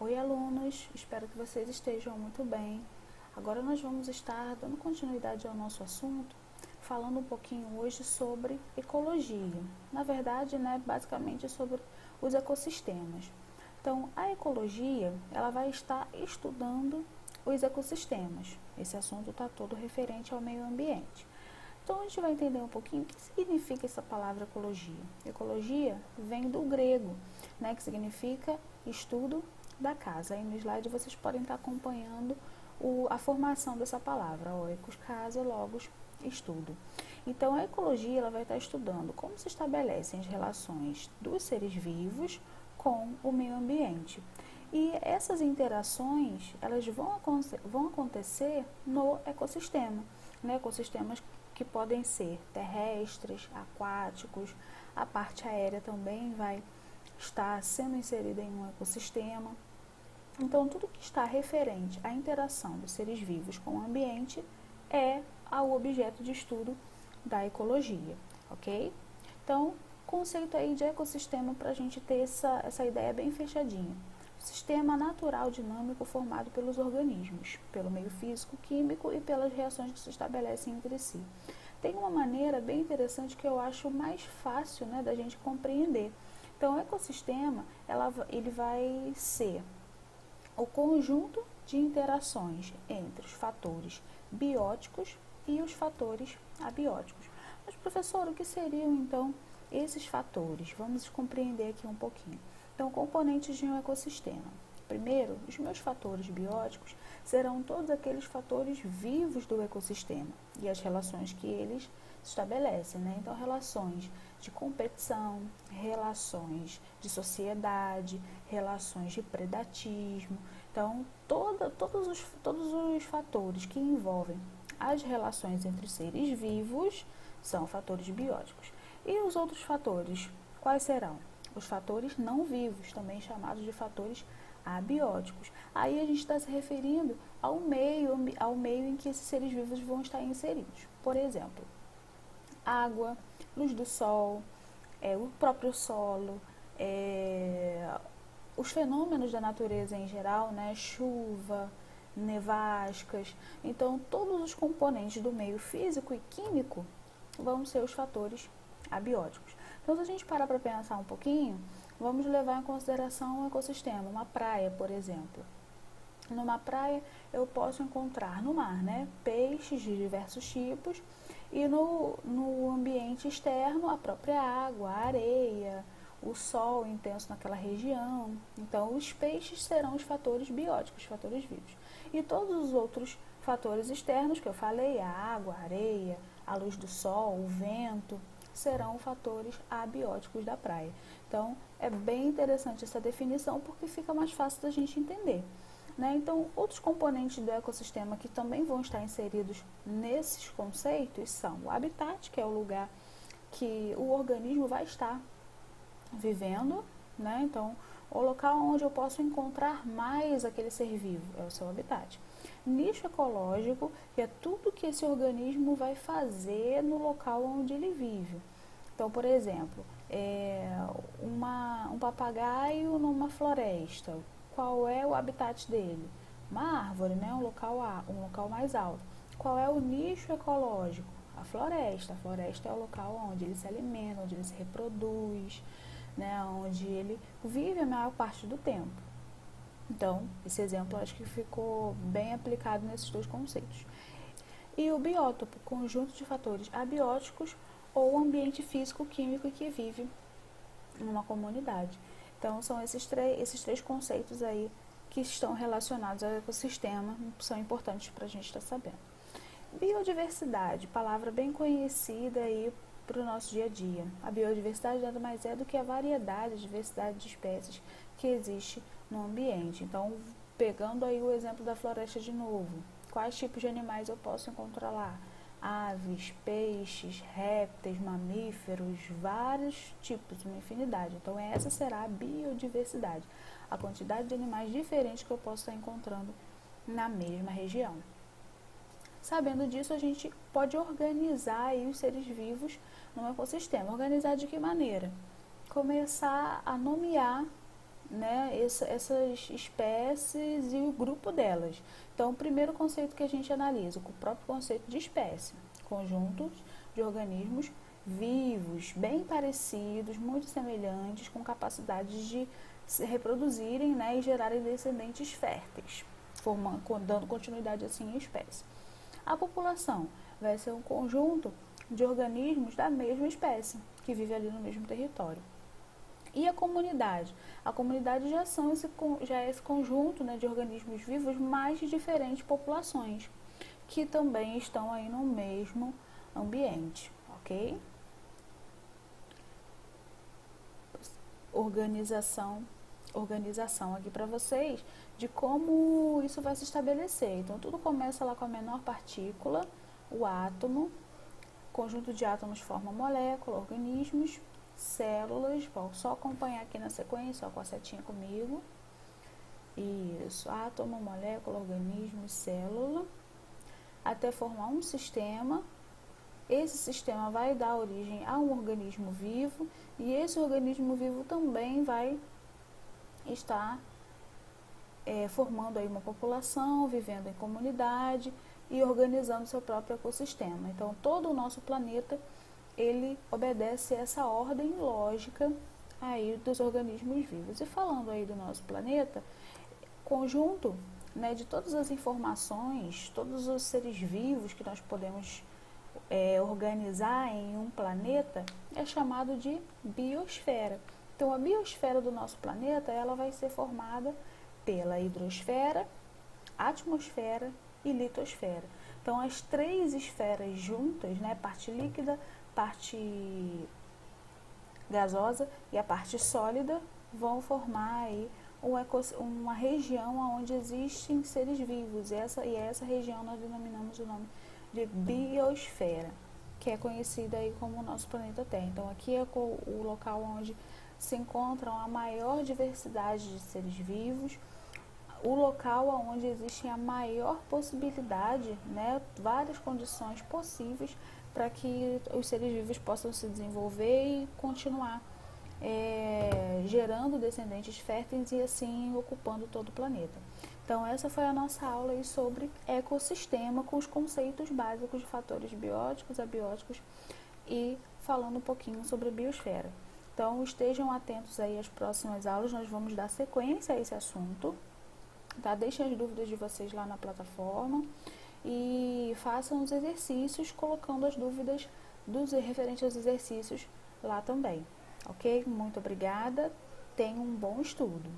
Oi, alunos, espero que vocês estejam muito bem. Agora nós vamos estar dando continuidade ao nosso assunto, falando um pouquinho hoje sobre ecologia. Na verdade, basicamente sobre os ecossistemas. Então, a ecologia, ela vai estar estudando os ecossistemas. Esse assunto está todo referente ao meio ambiente. Então, a gente vai entender um pouquinho o que significa essa palavra ecologia. Ecologia vem do grego, que significa estudo da casa. Aí no slide vocês podem estar acompanhando a formação dessa palavra, ecos, casa, logos, estudo. Então, a ecologia ela vai estar estudando como se estabelecem as relações dos seres vivos com o meio ambiente. E essas interações, elas vão acontecer no ecossistema, ecossistemas que podem ser terrestres, aquáticos, a parte aérea também vai estar sendo inserida em um ecossistema. Então, tudo que está referente à interação dos seres vivos com o ambiente é o objeto de estudo da ecologia, ok? Então, conceito aí de ecossistema para a gente ter essa ideia bem fechadinha. Sistema natural dinâmico formado pelos organismos, pelo meio físico, químico e pelas reações que se estabelecem entre si. Tem uma maneira bem interessante que eu acho mais fácil da gente compreender. Então, o ecossistema ele vai ser o conjunto de interações entre os fatores bióticos e os fatores abióticos. Mas, professor, o que seriam então esses fatores? Vamos compreender aqui um pouquinho. Então, componentes de um ecossistema. Primeiro, os meus fatores bióticos serão todos aqueles fatores vivos do ecossistema e as relações que eles estabelecem, Então, relações de competição, relações de sociedade, relações de predatismo. Então, todos os fatores que envolvem as relações entre seres vivos são fatores bióticos. E os outros fatores, quais serão? Os fatores não vivos, também chamados de fatores abióticos. Aí a gente está se referindo ao meio em que esses seres vivos vão estar inseridos. Por exemplo, água, luz do sol, o próprio solo, os fenômenos da natureza em geral, chuva, nevascas. Então, todos os componentes do meio físico e químico vão ser os fatores abióticos. Então, se a gente parar para pensar um pouquinho, vamos levar em consideração um ecossistema, uma praia, por exemplo. Numa praia, eu posso encontrar no mar, peixes de diversos tipos e no ambiente externo, a própria água, a areia, o sol intenso naquela região. Então, os peixes serão os fatores bióticos, os fatores vivos. E todos os outros fatores externos que eu falei, a água, a areia, a luz do sol, o vento, serão fatores abióticos da praia. Então, é bem interessante essa definição porque fica mais fácil da gente entender. Então, outros componentes do ecossistema que também vão estar inseridos nesses conceitos são o habitat, que é o lugar que o organismo vai estar vivendo, Então, o local onde eu posso encontrar mais aquele ser vivo é o seu habitat. Nicho ecológico, que é tudo que esse organismo vai fazer no local onde ele vive. Então, por exemplo, um papagaio numa floresta, qual é o habitat dele? Uma árvore, um local mais alto. Qual é o nicho ecológico? A floresta. A floresta é o local onde ele se alimenta, onde ele se reproduz, onde ele vive a maior parte do tempo. Então, esse exemplo acho que ficou bem aplicado nesses dois conceitos. E o biótopo, conjunto de fatores abióticos ou ambiente físico-químico que vive numa comunidade. Então, são esses três conceitos aí que estão relacionados ao ecossistema, são importantes para a gente estar sabendo. Biodiversidade, palavra bem conhecida aí para o nosso dia a dia. A biodiversidade nada mais é do que a variedade, a diversidade de espécies que existe no ambiente. Então, pegando aí o exemplo da floresta de novo, quais tipos de animais eu posso encontrar lá? Aves, peixes, répteis, mamíferos, vários tipos, uma infinidade. Então, essa será a biodiversidade, a quantidade de animais diferentes que eu posso estar encontrando na mesma região. Sabendo disso, a gente pode organizar aí os seres vivos num ecossistema. Organizar de que maneira? Começar a nomear né, essas espécies e o grupo delas. Então, o primeiro conceito que a gente analisa, o próprio conceito de espécie, conjuntos de organismos vivos, bem parecidos, muito semelhantes, com capacidade de se reproduzirem, né, e gerarem descendentes férteis, dando continuidade assim à espécie. A população vai ser um conjunto de organismos da mesma espécie, que vive ali no mesmo território. E a comunidade? A comunidade já é esse conjunto, né, de organismos vivos, mas de diferentes populações, que também estão aí no mesmo ambiente, ok? Organização aqui para vocês de como isso vai se estabelecer. Então, tudo começa lá com a menor partícula, o átomo. Conjunto de átomos forma molécula, organismos, células. Vou só acompanhar aqui na sequência, ó, com a setinha comigo. Isso, átomo, molécula, organismo, célula, até formar um sistema. Esse sistema vai dar origem a um organismo vivo e esse organismo vivo também vai estar formando aí uma população, vivendo em comunidade e organizando seu próprio ecossistema. Então, todo o nosso planeta, ele obedece a essa ordem lógica aí dos organismos vivos. E falando aí do nosso planeta, conjunto, né, de todas as informações, todos os seres vivos que nós podemos organizar em um planeta é chamado de biosfera. Então, a biosfera do nosso planeta, ela vai ser formada pela hidrosfera, atmosfera e litosfera. Então, as três esferas juntas, né, parte líquida, parte gasosa e a parte sólida, vão formar aí uma região onde existem seres vivos. E essa região nós denominamos o nome de biosfera, que é conhecida aí como o nosso planeta Terra. Então, aqui é o local onde se encontram a maior diversidade de seres vivos, o local onde existe a maior possibilidade, né, várias condições possíveis para que os seres vivos possam se desenvolver e continuar gerando descendentes férteis e assim ocupando todo o planeta. Então, essa foi a nossa aula aí sobre ecossistema, com os conceitos básicos de fatores bióticos, abióticos e falando um pouquinho sobre a biosfera. Então, estejam atentos aí às próximas aulas, nós vamos dar sequência a esse assunto, tá? Deixem as dúvidas de vocês lá na plataforma e façam os exercícios, colocando as dúvidas referentes aos exercícios lá também, ok? Muito obrigada, tenham um bom estudo.